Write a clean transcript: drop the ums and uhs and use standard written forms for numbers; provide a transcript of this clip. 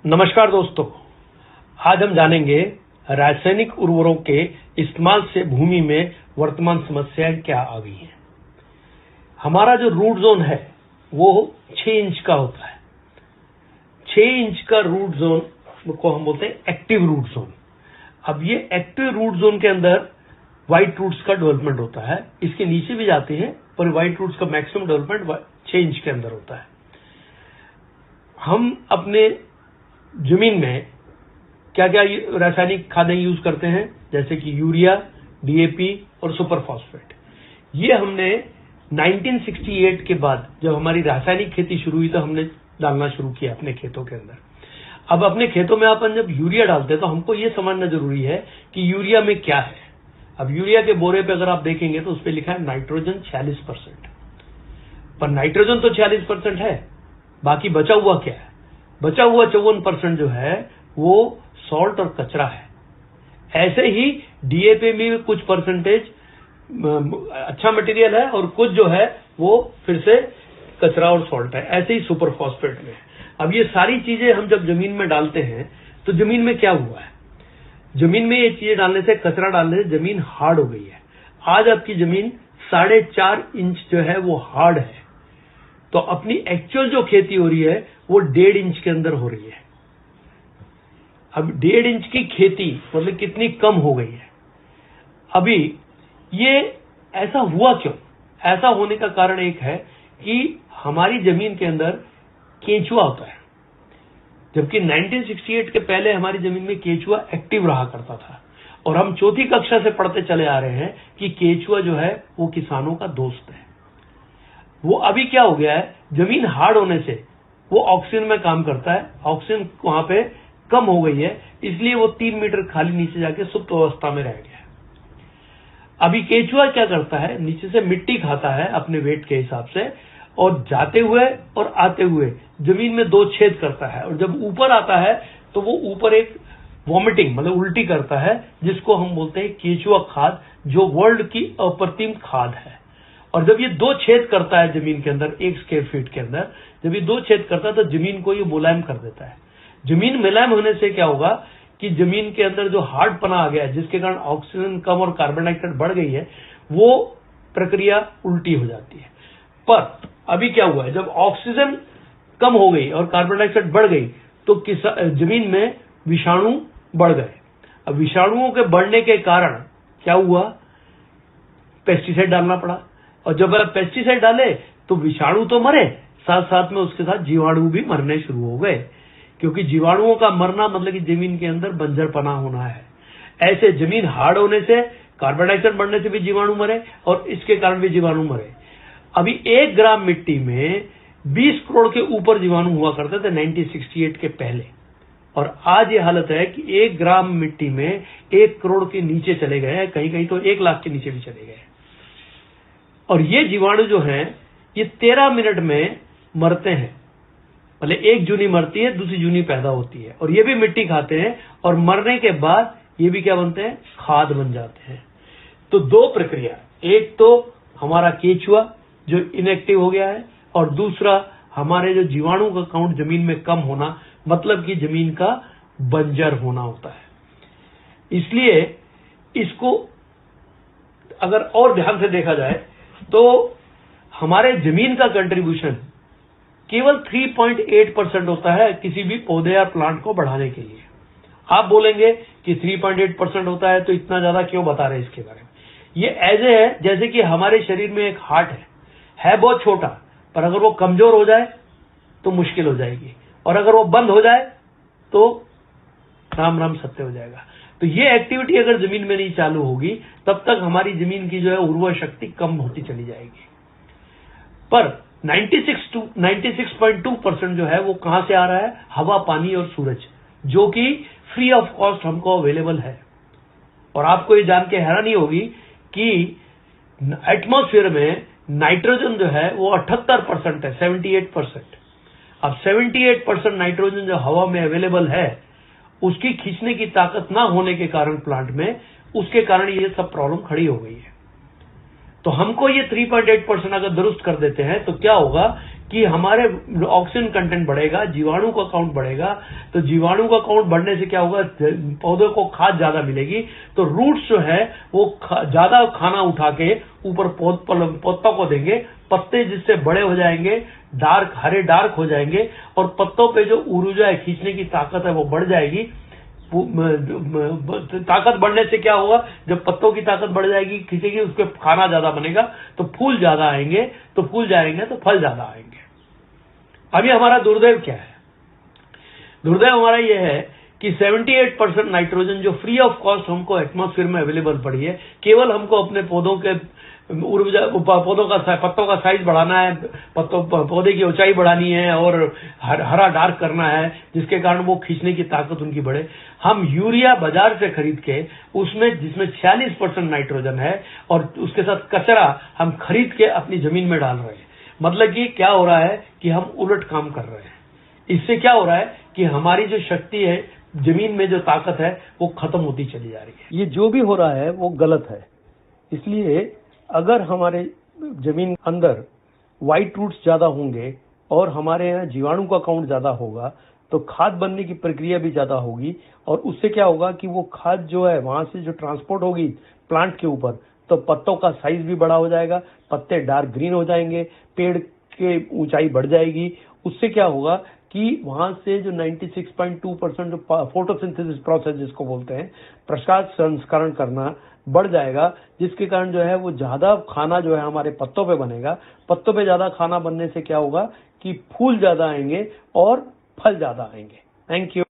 नमस्कार दोस्तों, आज हम जानेंगे रासायनिक उर्वरकों के इस्तेमाल से भूमि में वर्तमान समस्याएं क्या आ गई हैं। हमारा जो रूट जोन है वो 6 इंच का होता है। 6 इंच का रूट जोन को हम बोलते हैं एक्टिव रूट जोन। अब ये एक्टिव रूट जोन के अंदर व्हाइट रूट्स का डेवलपमेंट होता है। इसके नीचे भी जाते हैं पर व्हाइट रूट्स का मैक्सिमम डेवलपमेंट 6 इंच के अंदर होता है। हम अपने जमीन में क्या क्या रासायनिक खादें यूज करते हैं, जैसे कि यूरिया, डीएपी और सुपर फॉस्फेट। ये हमने 1968 के बाद जब हमारी रासायनिक खेती शुरू हुई तो हमने डालना शुरू किया अपने खेतों के अंदर। अब अपने खेतों में अपन जब यूरिया डालते हैं तो हमको ये समझना जरूरी है कि यूरिया में क्या है। अब यूरिया के बोरे पे अगर आप देखेंगे तो उस पर लिखा है नाइट्रोजन 46%, पर नाइट्रोजन तो 46% है, बाकी बचा हुआ क्या है? बचा हुआ 54% जो है वो सॉल्ट और कचरा है। ऐसे ही डीएपी में कुछ परसेंटेज अच्छा मटेरियल है और कुछ जो है वो फिर से कचरा और सॉल्ट है। ऐसे ही सुपर फॉस्फेट में। अब ये सारी चीजें हम जब जमीन में डालते हैं तो जमीन में क्या हुआ है? जमीन में ये चीजें डालने से, कचरा डालने से जमीन हार्ड हो गई है। आज आपकी जमीन 4.5 इंच जो है वो हार्ड है, तो अपनी एक्चुअल जो खेती हो रही है वो 1.5 इंच के अंदर हो रही है। अब 1.5 इंच की खेती मतलब कितनी कम हो गई है। अभी ये ऐसा हुआ क्यों? ऐसा होने का कारण एक है कि हमारी जमीन के अंदर केंचुआ होता है, जबकि 1968 के पहले हमारी जमीन में केंचुआ एक्टिव रहा करता था। और हम चौथी कक्षा से पढ़ते चले आ रहे हैं कि केंचुआ जो है वो किसानों का दोस्त है। वो अभी क्या हो गया है, जमीन हार्ड होने से वो ऑक्सीजन में काम करता है, ऑक्सीजन वहां पे कम हो गई है, इसलिए वो 3 मीटर खाली नीचे जाके सुप्त अवस्था में रह गया है। अभी केंचुआ क्या करता है, नीचे से मिट्टी खाता है अपने वेट के हिसाब से, और जाते हुए और आते हुए जमीन में 2 छेद करता है, और जब ऊपर आता है तो वो ऊपर एक वॉमिटिंग मतलब उल्टी करता है, जिसको हम बोलते हैं केंचुआ खाद, जो वर्ल्ड की अप्रतिम खाद है। और जब ये 2 छेद करता है जमीन के अंदर 1 स्क्वायर फीट के अंदर, जब ये 2 छेद करता है तो जमीन को ये मुलायम कर देता है। जमीन मुलायम होने से क्या होगा कि जमीन के अंदर जो हार्ड पना आ गया है, जिसके कारण ऑक्सीजन कम और कार्बन डाइऑक्साइड बढ़ गई है, वो प्रक्रिया उल्टी हो जाती है। पर अभी क्या हुआ है, जब ऑक्सीजन कम हो गई और कार्बन डाइऑक्साइड बढ़ गई तो जमीन में विषाणु बढ़ गए। अब विषाणुओं के बढ़ने के कारण क्या हुआ, पेस्टिसाइड डालना पड़ा। और जब आप पेस्टिसाइड डाले तो विषाणु तो मरे, साथ साथ में उसके साथ जीवाणु भी मरने शुरू हो गए, क्योंकि जीवाणुओं का मरना मतलब कि जमीन के अंदर बंजरपना होना है। ऐसे जमीन हार्ड होने से, कार्बन डाइऑक्साइड बढ़ने से भी जीवाणु मरे और इसके कारण भी जीवाणु मरे। अभी 1 ग्राम मिट्टी में 20 करोड़ के ऊपर जीवाणु हुआ करते थे 1968 के पहले, और आज ये हालत है कि 1 ग्राम मिट्टी में 1 करोड़ के नीचे चले गए हैं, कहीं कहीं तो 1 लाख के नीचे भी चले गए। और ये जीवाणु जो हैं ये 13 मिनट में मरते हैं। मतलब एक जूनी मरती है, दूसरी जूनी पैदा होती है, और ये भी मिट्टी खाते हैं, और मरने के बाद ये भी क्या बनते हैं, खाद बन जाते हैं। तो 2 प्रक्रिया, एक तो हमारा केंचुआ जो इनएक्टिव हो गया है, और दूसरा हमारे जो जीवाणु का काउंट जमीन में कम होना, मतलब कि जमीन का बंजर होना होता है। इसलिए इसको अगर और ध्यान से देखा जाए तो हमारे जमीन का कंट्रीब्यूशन केवल 3.8% होता है किसी भी पौधे या प्लांट को बढ़ाने के लिए। आप बोलेंगे कि 3.8% होता है तो इतना ज्यादा क्यों बता रहे हैं इसके बारे में? ये ऐसे है जैसे कि हमारे शरीर में एक हार्ट है बहुत छोटा, पर अगर वो कमजोर हो जाए तो मुश्किल हो जाएगी, और अगर वो बंद हो जाए तो राम राम सत्य हो जाएगा। तो ये एक्टिविटी अगर जमीन में नहीं चालू होगी तब तक हमारी जमीन की जो है उर्वर शक्ति कम होती चली जाएगी। पर 96.2% जो है वो कहां से आ रहा है? हवा, पानी और सूरज, जो कि फ्री ऑफ कॉस्ट हमको अवेलेबल है। और आपको ये जान के हैरानी होगी कि एटमॉस्फेयर में नाइट्रोजन जो है वो 78% है, 78%। अब 78% नाइट्रोजन जो हवा में अवेलेबल है, उसकी खींचने की ताकत ना होने के कारण प्लांट में, उसके कारण ये सब प्रॉब्लम खड़ी हो गई है। तो हमको ये 3.8% अगर दुरुस्त कर देते हैं तो क्या होगा कि हमारे ऑक्सीजन कंटेंट बढ़ेगा, जीवाणु का काउंट बढ़ेगा। तो जीवाणु का काउंट बढ़ने से क्या होगा, पौधों को खाद ज्यादा मिलेगी। तो रूट्स जो है वो ज्यादा खाना उठा के ऊपर पत्तों को देंगे, पत्ते जिससे बड़े हो जाएंगे, डार्क हरे डार्क हो जाएंगे, और पत्तों पे जो ऊर्जा है, खींचने की ताकत है, वो बढ़ जाएगी। ताकत बढ़ने से क्या होगा, जब पत्तों की ताकत बढ़ जाएगी, खींचेगी, उसके खाना ज्यादा बनेगा, तो फूल ज्यादा आएंगे, तो फूल जाएंगे तो फल ज्यादा आएंगे। अभी हमारा दुर्दैव क्या है? दुर्दैव हमारा यह है कि 78% नाइट्रोजन जो फ्री ऑफ कॉस्ट हमको एटमॉस्फेयर में अवेलेबल पड़ी है, केवल हमको अपने पौधों के पत्तों का साइज बढ़ाना है, पौधे की ऊंचाई बढ़ानी है और हरा डार्क करना है, जिसके कारण वो खींचने की ताकत उनकी बढ़े। हम यूरिया बाजार से खरीद के उसमें जिसमें 46% नाइट्रोजन है, और उसके साथ कचरा हम खरीद के अपनी जमीन में डाल रहे हैं। मतलब कि क्या हो रहा है कि हम उलट काम कर रहे हैं। इससे क्या हो रहा है कि हमारी जो शक्ति है, जमीन में जो ताकत है, वो खत्म होती चली जा रही है। ये जो भी हो रहा है वो गलत है। इसलिए अगर हमारे जमीन अंदर व्हाइट रूट्स ज्यादा होंगे और हमारे यहाँ जीवाणु का काउंट ज्यादा होगा, तो खाद बनने की प्रक्रिया भी ज्यादा होगी, और उससे क्या होगा कि वो खाद जो है वहां से जो ट्रांसपोर्ट होगी प्लांट के ऊपर, तो पत्तों का साइज भी बड़ा हो जाएगा, पत्ते डार्क ग्रीन हो जाएंगे, पेड़ की ऊंचाई बढ़ जाएगी। उससे क्या होगा कि वहां से जो 96.2% जो फोटोसिंथेसिस प्रोसेस जिसको बोलते हैं, प्रकाश संस्करण करना बढ़ जाएगा, जिसके कारण जो है वो ज्यादा खाना जो है हमारे पत्तों पे बनेगा। पत्तों पे ज्यादा खाना बनने से क्या होगा कि फूल ज्यादा आएंगे और फल ज्यादा आएंगे। Thank you.